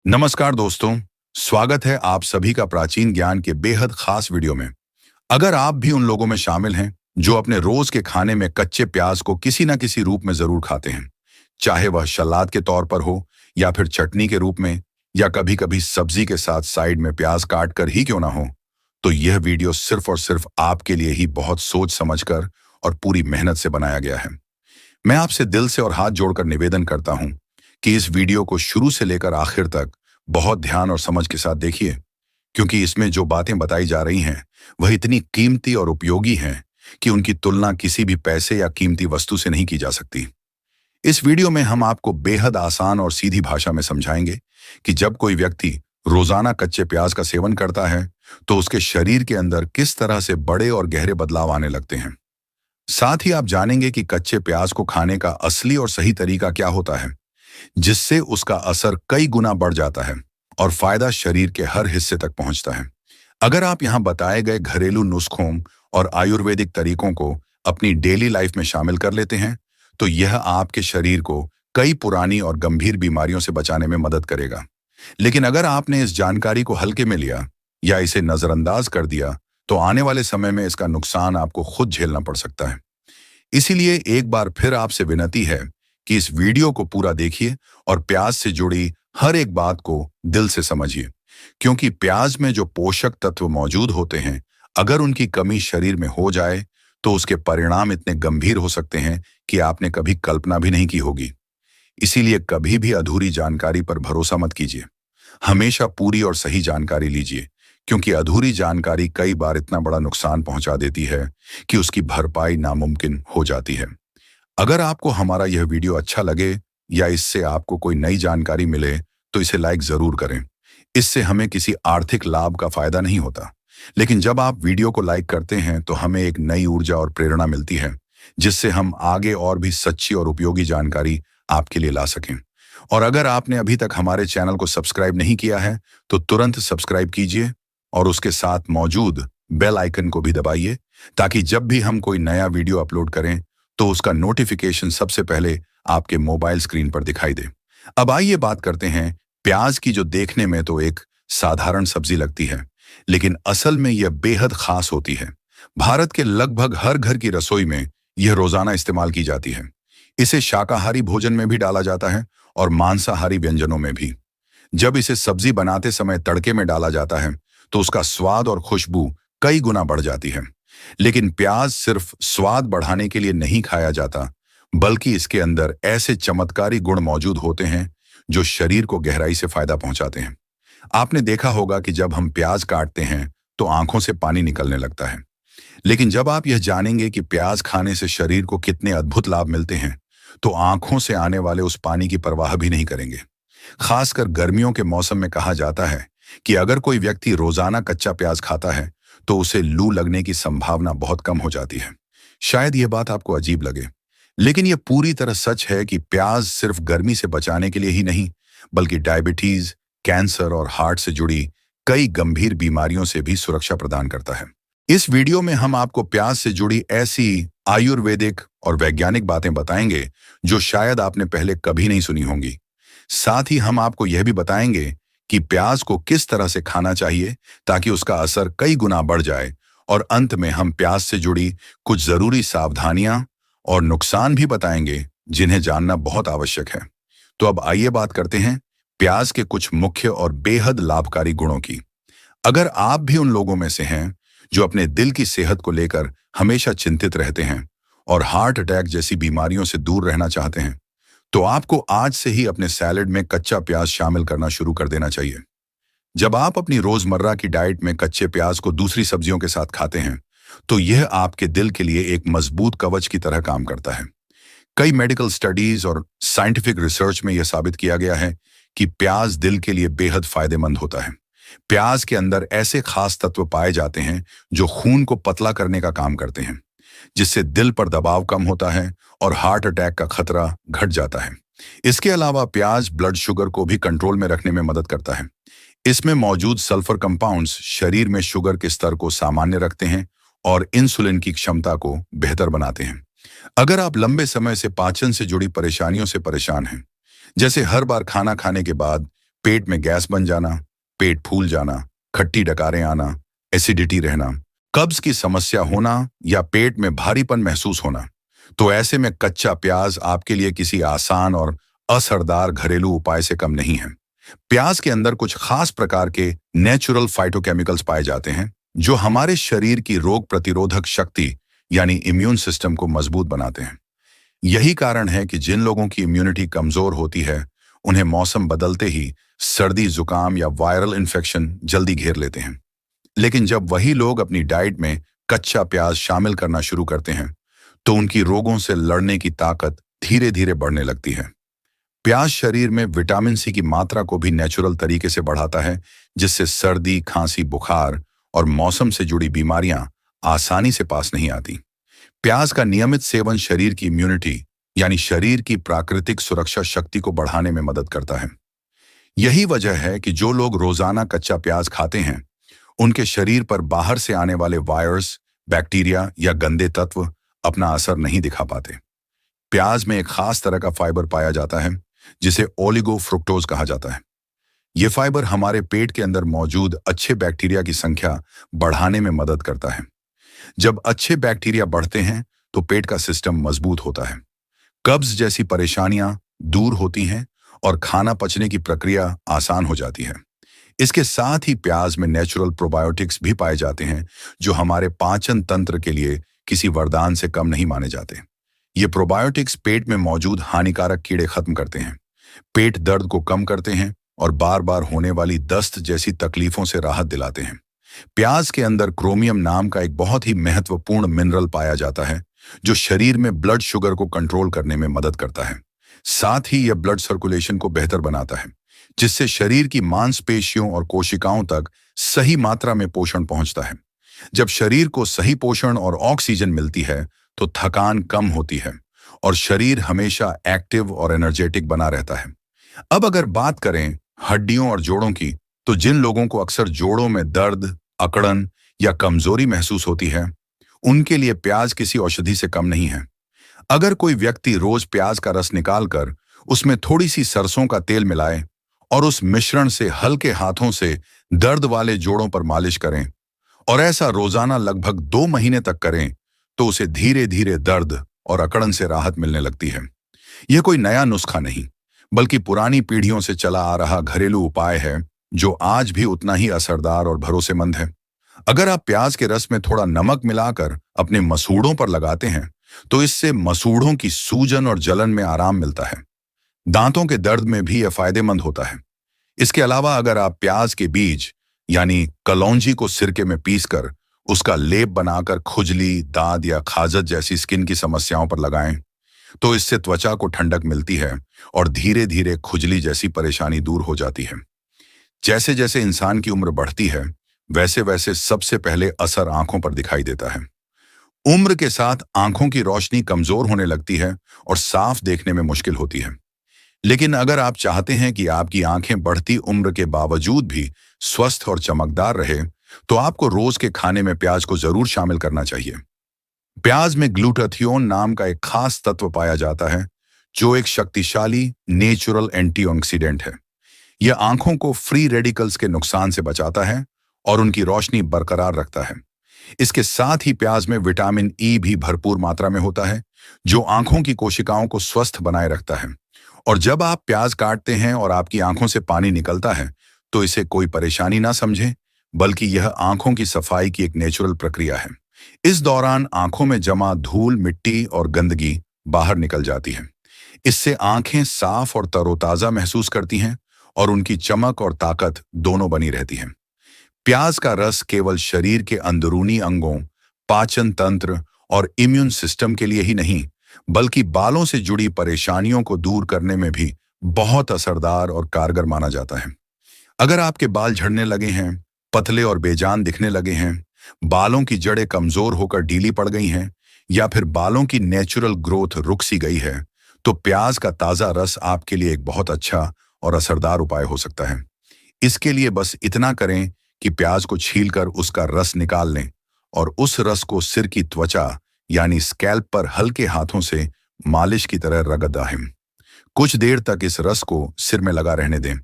नमस्कार दोस्तों, स्वागत है आप सभी का प्राचीन ज्ञान के बेहद खास वीडियो में। अगर आप भी उन लोगों में शामिल हैं जो अपने रोज के खाने में कच्चे प्याज को किसी न किसी रूप में जरूर खाते हैं, चाहे वह सलाद के तौर पर हो या फिर चटनी के रूप में या कभी कभी सब्जी के साथ साइड में प्याज काट कर ही क्यों ना हो, तो यह वीडियो सिर्फ और सिर्फ आपके लिए ही बहुत सोच समझकर और पूरी मेहनत से बनाया गया है। मैं आपसे दिल से और हाथ जोड़कर निवेदन करता हूं कि इस वीडियो को शुरू से लेकर आखिर तक बहुत ध्यान और समझ के साथ देखिए, क्योंकि इसमें जो बातें बताई जा रही हैं वह इतनी कीमती और उपयोगी हैं कि उनकी तुलना किसी भी पैसे या कीमती वस्तु से नहीं की जा सकती। इस वीडियो में हम आपको बेहद आसान और सीधी भाषा में समझाएंगे कि जब कोई व्यक्ति रोजाना कच्चे प्याज का सेवन करता है तो उसके शरीर के अंदर किस तरह से बड़े और गहरे बदलाव आने लगते हैं। साथ ही आप जानेंगे कि कच्चे प्याज को खाने का असली और सही तरीका क्या होता है, जिससे उसका असर कई गुना बढ़ जाता है और फायदा शरीर के हर हिस्से तक पहुंचता है। अगर आप यहां बताए गए घरेलू नुस्खों और आयुर्वेदिक तरीकों को अपनी डेली लाइफ में शामिल कर लेते हैं तो यह आपके शरीर को कई पुरानी और गंभीर बीमारियों से बचाने में मदद करेगा। लेकिन अगर आपने इस जानकारी को हल्के में लिया या इसे नजरअंदाज कर दिया तो आने वाले समय में इसका नुकसान आपको खुद झेलना पड़ सकता है। इसीलिए एक बार फिर आपसे विनती है कि इस वीडियो को पूरा देखिए और प्याज से जुड़ी हर एक बात को दिल से समझिए, क्योंकि प्याज में जो पोषक तत्व मौजूद होते हैं, अगर उनकी कमी शरीर में हो जाए तो उसके परिणाम इतने गंभीर हो सकते हैं कि आपने कभी कल्पना भी नहीं की होगी। इसीलिए कभी भी अधूरी जानकारी पर भरोसा मत कीजिए, हमेशा पूरी और सही जानकारी लीजिए, क्योंकि अधूरी जानकारी कई बार इतना बड़ा नुकसान पहुंचा देती है कि उसकी भरपाई नामुमकिन हो जाती है। अगर आपको हमारा यह वीडियो अच्छा लगे या इससे आपको कोई नई जानकारी मिले तो इसे लाइक जरूर करें। इससे हमें किसी आर्थिक लाभ का फायदा नहीं होता, लेकिन जब आप वीडियो को लाइक करते हैं तो हमें एक नई ऊर्जा और प्रेरणा मिलती है, जिससे हम आगे और भी सच्ची और उपयोगी जानकारी आपके लिए ला सकें। और अगर आपने अभी तक हमारे चैनल को सब्सक्राइब नहीं किया है तो तुरंत सब्सक्राइब कीजिए और उसके साथ मौजूद बेल आइकन को भी दबाइए, ताकि जब भी हम कोई नया वीडियो अपलोड करें तो उसका नोटिफिकेशन सबसे पहले आपके मोबाइल स्क्रीन पर दिखाई दे। अब आइए बात करते हैं प्याज की, जो देखने में तो एक साधारण सब्जी लगती है, लेकिन असल में यह बेहद खास होती है। भारत के लगभग हर घर की रसोई में यह रोजाना इस्तेमाल की जाती है। इसे शाकाहारी भोजन में भी डाला जाता है और मांसाहारी व्यंजनों में भी। जब इसे सब्जी बनाते समय तड़के में डाला जाता है तो उसका स्वाद और खुशबू कई गुना बढ़ जाती है। लेकिन प्याज सिर्फ स्वाद बढ़ाने के लिए नहीं खाया जाता, बल्कि इसके अंदर ऐसे चमत्कारी गुण मौजूद होते हैं जो शरीर को गहराई से फायदा पहुंचाते हैं। आपने देखा होगा कि जब हम प्याज काटते हैं तो आंखों से पानी निकलने लगता है, लेकिन जब आप यह जानेंगे कि प्याज खाने से शरीर को कितने अद्भुत लाभ मिलते हैं तो आंखों से आने वाले उस पानी की परवाह भी नहीं करेंगे। खासकर गर्मियों के मौसम में कहा जाता है कि अगर कोई व्यक्ति रोजाना कच्चा प्याज खाता है तो उसे लू लगने की संभावना बहुत कम हो जाती है। शायद यह बात आपको अजीब लगे, लेकिन यह पूरी तरह सच है कि प्याज सिर्फ गर्मी से बचाने के लिए ही नहीं, बल्कि डायबिटीज, कैंसर और हार्ट से जुड़ी कई गंभीर बीमारियों से भी सुरक्षा प्रदान करता है। इस वीडियो में हम आपको प्याज से जुड़ी ऐसी आयुर्वेदिक और वैज्ञानिक बातें बताएंगे जो शायद आपने पहले कभी नहीं सुनी होंगी। साथ ही हम आपको यह भी बताएंगे कि प्याज को किस तरह से खाना चाहिए ताकि उसका असर कई गुना बढ़ जाए, और अंत में हम प्याज से जुड़ी कुछ जरूरी सावधानियां और नुकसान भी बताएंगे जिन्हें जानना बहुत आवश्यक है। तो अब आइए बात करते हैं प्याज के कुछ मुख्य और बेहद लाभकारी गुणों की। अगर आप भी उन लोगों में से हैं जो अपने दिल की सेहत को लेकर हमेशा चिंतित रहते हैं और हार्ट अटैक जैसी बीमारियों से दूर रहना चाहते हैं, तो आपको आज से ही अपने सैलेड में कच्चा प्याज शामिल करना शुरू कर देना चाहिए। जब आप अपनी रोजमर्रा की डाइट में कच्चे प्याज को दूसरी सब्जियों के साथ खाते हैं तो यह आपके दिल के लिए एक मजबूत कवच की तरह काम करता है। कई मेडिकल स्टडीज और साइंटिफिक रिसर्च में यह साबित किया गया है कि प्याज दिल के लिए बेहद फायदेमंद होता है। प्याज के अंदर ऐसे खास तत्व पाए जाते हैं जो खून को पतला करने का काम करते हैं, जिससे दिल पर दबाव कम होता है और हार्ट अटैक का खतरा घट जाता है। इसके अलावा प्याज ब्लड शुगर को भी कंट्रोल में रखने में मदद करता है। इसमें मौजूद सल्फर कंपाउंड्स शरीर में शुगर के स्तर को सामान्य रखते हैं और इंसुलिन की क्षमता को बेहतर बनाते हैं। अगर आप लंबे समय से पाचन से जुड़ी परेशानियों से परेशान हैं, जैसे हर बार खाना खाने के बाद पेट में गैस बन जाना, पेट फूल जाना, खट्टी डकारें आना, एसिडिटी रहना, कब्ज की समस्या होना या पेट में भारीपन महसूस होना। तो ऐसे में कच्चा प्याज आपके लिए किसी आसान और असरदार घरेलू उपाय से कम नहीं है। प्याज के अंदर कुछ खास प्रकार के नेचुरल फाइटोकेमिकल्स पाए जाते हैं जो हमारे शरीर की रोग प्रतिरोधक शक्ति यानी इम्यून सिस्टम को मजबूत बनाते हैं। यही कारण है कि जिन लोगों की इम्यूनिटी कमजोर होती है उन्हें मौसम बदलते ही सर्दी, जुकाम या वायरल इन्फेक्शन जल्दी घेर लेते हैं। लेकिन जब वही लोग अपनी डाइट में कच्चा प्याज शामिल करना शुरू करते हैं तो उनकी रोगों से लड़ने की ताकत धीरे धीरे बढ़ने लगती है। प्याज शरीर में विटामिन सी की मात्रा को भी नेचुरल तरीके से बढ़ाता है, जिससे सर्दी, खांसी, बुखार और मौसम से जुड़ी बीमारियां आसानी से पास नहीं आती। प्याज का नियमित सेवन शरीर की इम्यूनिटी यानी शरीर की प्राकृतिक सुरक्षा शक्ति को बढ़ाने में मदद करता है। यही वजह है कि जो लोग रोजाना कच्चा प्याज खाते हैं उनके शरीर पर बाहर से आने वाले वायरस, बैक्टीरिया या गंदे तत्व अपना असर नहीं दिखा पाते। प्याज में एक खास तरह का फाइबर पाया जाता है जिसे ओलिगोफ्रुक्टोज कहा जाता है। यह फाइबर हमारे पेट के अंदर मौजूद अच्छे बैक्टीरिया की संख्या बढ़ाने में मदद करता है। जब अच्छे बैक्टीरिया बढ़ते हैं तो पेट का सिस्टम मजबूत होता है, कब्ज जैसी परेशानियां दूर होती हैं और खाना पचने की प्रक्रिया आसान हो जाती है। इसके साथ ही प्याज में नेचुरल प्रोबायोटिक्स भी पाए जाते हैं जो हमारे पाचन तंत्र के लिए किसी वरदान से कम नहीं माने जाते। ये प्रोबायोटिक्स पेट में मौजूद हानिकारक कीड़े खत्म करते हैं, पेट दर्द को कम करते हैं और बार बार होने वाली दस्त जैसी तकलीफों से राहत दिलाते हैं। प्याज के अंदर क्रोमियम नाम का एक बहुत ही महत्वपूर्ण मिनरल पाया जाता है जो शरीर में ब्लड शुगर को कंट्रोल करने में मदद करता है। साथ ही यह ब्लड सर्कुलेशन को बेहतर बनाता है, जिससे शरीर की मांसपेशियों और कोशिकाओं तक सही मात्रा में पोषण पहुंचता है। जब शरीर को सही पोषण और ऑक्सीजन मिलती है तो थकान कम होती है और शरीर हमेशा एक्टिव और एनर्जेटिक बना रहता है। अब अगर बात करें हड्डियों और जोड़ों की, तो जिन लोगों को अक्सर जोड़ों में दर्द, अकड़न या कमजोरी महसूस होती है उनके लिए प्याज किसी औषधि से कम नहीं है। अगर कोई व्यक्ति रोज प्याज का रस निकालकर उसमें थोड़ी सी सरसों का तेल मिलाए और उस मिश्रण से हल्के हाथों से दर्द वाले जोड़ों पर मालिश करें और ऐसा रोजाना लगभग 2 महीने तक करें तो उसे धीरे धीरे दर्द और अकड़न से राहत मिलने लगती है। यह कोई नया नुस्खा नहीं बल्कि पुरानी पीढ़ियों से चला आ रहा घरेलू उपाय है जो आज भी उतना ही असरदार और भरोसेमंद है। अगर आप प्याज के रस में थोड़ा नमक मिलाकर अपने मसूड़ों पर लगाते हैं तो इससे मसूड़ों की सूजन और जलन में आराम मिलता है। दांतों के दर्द में भी यह फायदेमंद होता है। इसके अलावा अगर आप प्याज के बीज यानी कलौंजी को सिरके में पीसकर उसका लेप बनाकर खुजली, दाद या खाजत जैसी स्किन की समस्याओं पर लगाएं तो इससे त्वचा को ठंडक मिलती है और धीरे धीरे खुजली जैसी परेशानी दूर हो जाती है। जैसे जैसे इंसान की उम्र बढ़ती है वैसे वैसे सबसे पहले असर आंखों पर दिखाई देता है। उम्र के साथ आंखों की रोशनी कमजोर होने लगती है और साफ देखने में मुश्किल होती है। लेकिन अगर आप चाहते हैं कि आपकी आंखें बढ़ती उम्र के बावजूद भी स्वस्थ और चमकदार रहे तो आपको रोज के खाने में प्याज को जरूर शामिल करना चाहिए। प्याज में ग्लूटाथियोन नाम का एक खास तत्व पाया जाता है जो एक शक्तिशाली नेचुरल एंटीऑक्सीडेंट है। यह आंखों को फ्री रेडिकल्स के नुकसान से बचाता है और उनकी रोशनी बरकरार रखता है। इसके साथ ही प्याज में विटामिन ई भी भरपूर मात्रा में होता है जो आंखों की कोशिकाओं को स्वस्थ बनाए रखता है। और जब आप प्याज काटते हैं और आपकी आंखों से पानी निकलता है तो इसे कोई परेशानी ना समझें, बल्कि यह आंखों की सफाई की एक नेचुरल प्रक्रिया है। इस दौरान आंखों में जमा धूल, मिट्टी और गंदगी बाहर निकल जाती है। इससे आंखें साफ और तरोताजा महसूस करती हैं और उनकी चमक और ताकत दोनों बनी रहती हैं। प्याज का रस केवल शरीर के अंदरूनी अंगों, पाचन तंत्र और इम्यून सिस्टम के लिए ही नहीं बल्कि बालों से जुड़ी परेशानियों को दूर करने में भी बहुत असरदार और कारगर माना जाता है। अगर आपके बाल झड़ने लगे हैं, पतले और बेजान दिखने लगे हैं, बालों की जड़ें कमजोर होकर ढीली पड़ गई हैं या फिर बालों की नेचुरल ग्रोथ रुक सी गई है तो प्याज का ताजा रस आपके लिए एक बहुत अच्छा और असरदार उपाय हो सकता है। इसके लिए बस इतना करें कि प्याज को छीलकर उसका रस निकाल लें और उस रस को सिर की त्वचा यानी स्कैल्प पर हल्के हाथों से मालिश की तरह रगड़ दें। कुछ देर तक इस रस को सिर में लगा रहने दें।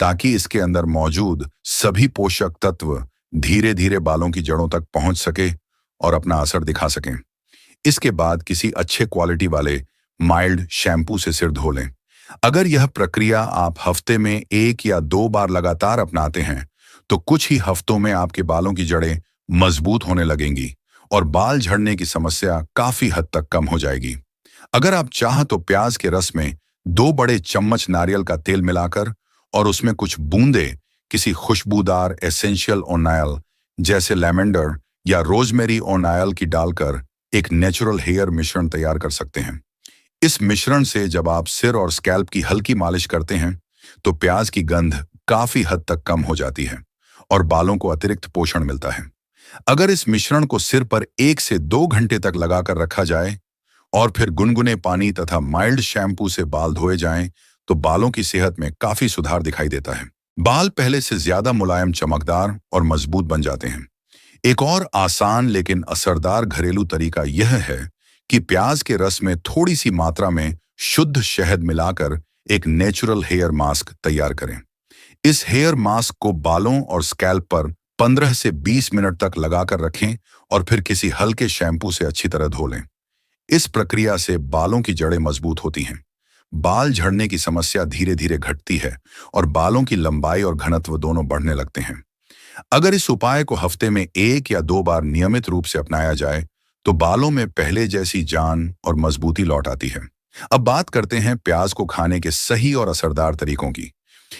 ताकि इसके अंदर मौजूद सभी पोषक तत्व धीरे धीरे बालों की जड़ों तक पहुंच सके और अपना असर दिखा सकें। इसके बाद किसी अच्छे क्वालिटी वाले माइल्ड शैम्पू से सिर धो लें। अगर यह प्रक्रिया आप हफ्ते में 1 या 2 बार लगातार अपनाते हैं, तो कुछ ही हफ्तों में आपके बालों की जड़ें मजबूत होने लगेंगी और बाल झड़ने की समस्या काफी हद तक कम हो जाएगी। अगर आप चाहें तो प्याज के रस में 2 बड़े चम्मच नारियल का तेल मिलाकर और उसमें कुछ बूंदे किसी खुशबूदार एसेंशियल ऑयल जैसे लेवेंडर या रोजमेरी ऑयल की डालकर एक नेचुरल हेयर मिश्रण तैयार कर सकते हैं। इस मिश्रण से जब आप सिर और स्कैल्प की हल्की मालिश करते हैं, तो प्याज की गंध काफी हद तक कम हो जाती है और बालों को अतिरिक्त पोषण मिलता है। अगर इस मिश्रण को सिर पर 1 से 2 घंटे तक लगाकर रखा जाए और फिर गुनगुने पानी तथा माइल्ड शैम्पू से बाल धोए जाएं, तो बालों की सेहत में काफी सुधार दिखाई देता है। बाल पहले से ज्यादा मुलायम, चमकदार और मजबूत बन जाते हैं। एक और आसान लेकिन असरदार घरेलू तरीका यह है कि प्याज के रस में थोड़ी सी मात्रा में शुद्ध शहद मिलाकर एक नेचुरल हेयर मास्क तैयार करें। इस हेयर मास्क को बालों और स्कैल्प पर 15 से 20 मिनट तक लगाकर रखें और फिर किसी हल्के शैम्पू से अच्छी तरह धो लें। इस प्रक्रिया से बालों की जड़ें मजबूत होती हैं, बाल झड़ने की समस्या धीरे धीरे घटती है और बालों की लंबाई और घनत्व दोनों बढ़ने लगते हैं। अगर इस उपाय को हफ्ते में 1 या 2 बार नियमित रूप से अपनाया जाए, तो बालों में पहले जैसी जान और मजबूती लौट आती है। अब बात करते हैं प्याज को खाने के सही और असरदार तरीकों की।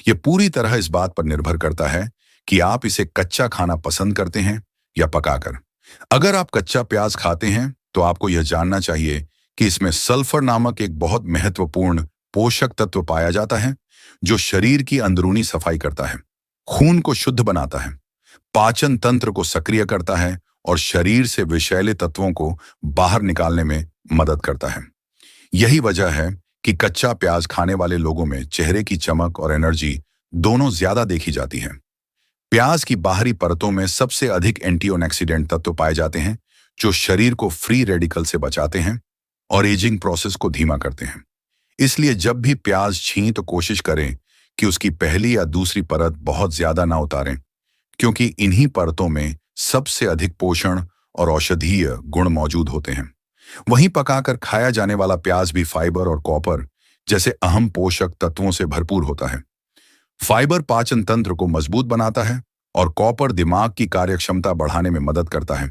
यह पूरी तरह इस बात पर निर्भर करता है कि आप इसे कच्चा खाना पसंद करते हैं या पकाकर। अगर आप कच्चा प्याज खाते हैं, तो आपको यह जानना चाहिए कि इसमें सल्फर नामक एक बहुत महत्वपूर्ण पोषक तत्व पाया जाता है, जो शरीर की अंदरूनी सफाई करता है, खून को शुद्ध बनाता है, पाचन तंत्र को सक्रिय करता है और शरीर से विषैले तत्वों को बाहर निकालने में मदद करता है। यही वजह है कि कच्चा प्याज खाने वाले लोगों में चेहरे की चमक और एनर्जी दोनों ज्यादा देखी जाती है। प्याज की बाहरी परतों में सबसे अधिक एंटीऑक्सीडेंट तत्व पाए जाते हैं, जो शरीर को फ्री रेडिकल से बचाते हैं और एजिंग प्रोसेस को धीमा करते हैं। इसलिए जब भी प्याज छीं, तो कोशिश करें कि उसकी पहली या दूसरी परत बहुत ज्यादा ना उतारें, क्योंकि इन्हीं परतों में सबसे अधिक पोषण और औषधीय गुण मौजूद होते हैं। वहीं पकाकर खाया जाने वाला प्याज भी फाइबर और कॉपर जैसे अहम पोषक तत्वों से भरपूर होता है। फाइबर पाचन तंत्र को मजबूत बनाता है और कॉपर दिमाग की कार्यक्षमता बढ़ाने में मदद करता है।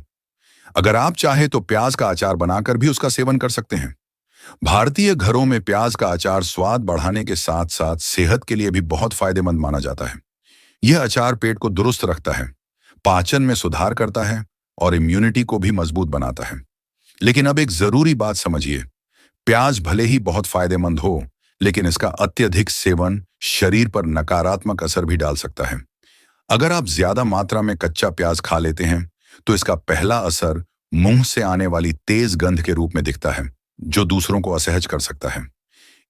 अगर आप चाहें तो प्याज का अचार बनाकर भी उसका सेवन कर सकते हैं। भारतीय घरों में प्याज का अचार स्वाद बढ़ाने के साथ साथ सेहत के लिए भी बहुत फायदेमंद माना जाता है। यह अचार पेट को दुरुस्त रखता है, पाचन में सुधार करता है और इम्यूनिटी को भी मजबूत बनाता है। लेकिन अब एक जरूरी बात समझिए, प्याज भले ही बहुत फायदेमंद हो, लेकिन इसका अत्यधिक सेवन शरीर पर नकारात्मक असर भी डाल सकता है। अगर आप ज्यादा मात्रा में कच्चा प्याज खा लेते हैं, तो इसका पहला असर मुंह से आने वाली तेज गंध के रूप में दिखता है, जो दूसरों को असहज कर सकता है।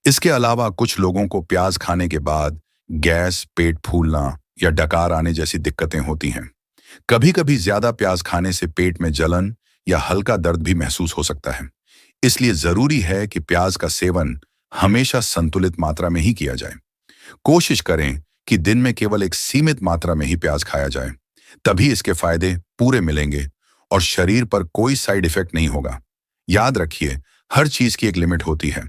इसके अलावा कुछ लोगों को प्याज खाने के बाद गैस, पेट फूलना या डकार आने जैसी दिक्कतें होती हैं। कभी कभी ज्यादा प्याज खाने से पेट में जलन या हल्का दर्द भी महसूस हो सकता है। इसलिए जरूरी है कि प्याज का सेवन हमेशा संतुलित मात्रा में ही किया जाए। कोशिश करें कि दिन में केवल एक सीमित मात्रा में ही प्याज खाया जाए, तभी इसके फायदे पूरे मिलेंगे और शरीर पर कोई साइड इफेक्ट नहीं होगा। याद रखिए, हर चीज की एक लिमिट होती है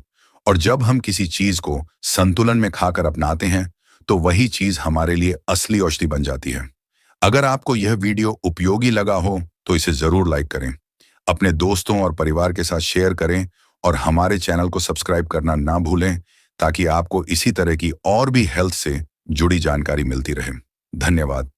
और जब हम किसी चीज को संतुलन में खाकर अपनाते हैं, तो वही चीज हमारे लिए असली औषधि बन जाती है। अगर आपको यह वीडियो उपयोगी लगा हो, तो इसे जरूर लाइक करें, अपने दोस्तों और परिवार के साथ शेयर करें और हमारे चैनल को सब्सक्राइब करना ना भूलें, ताकि आपको इसी तरह की और भी हेल्थ से जुड़ी जानकारी मिलती रहे। धन्यवाद।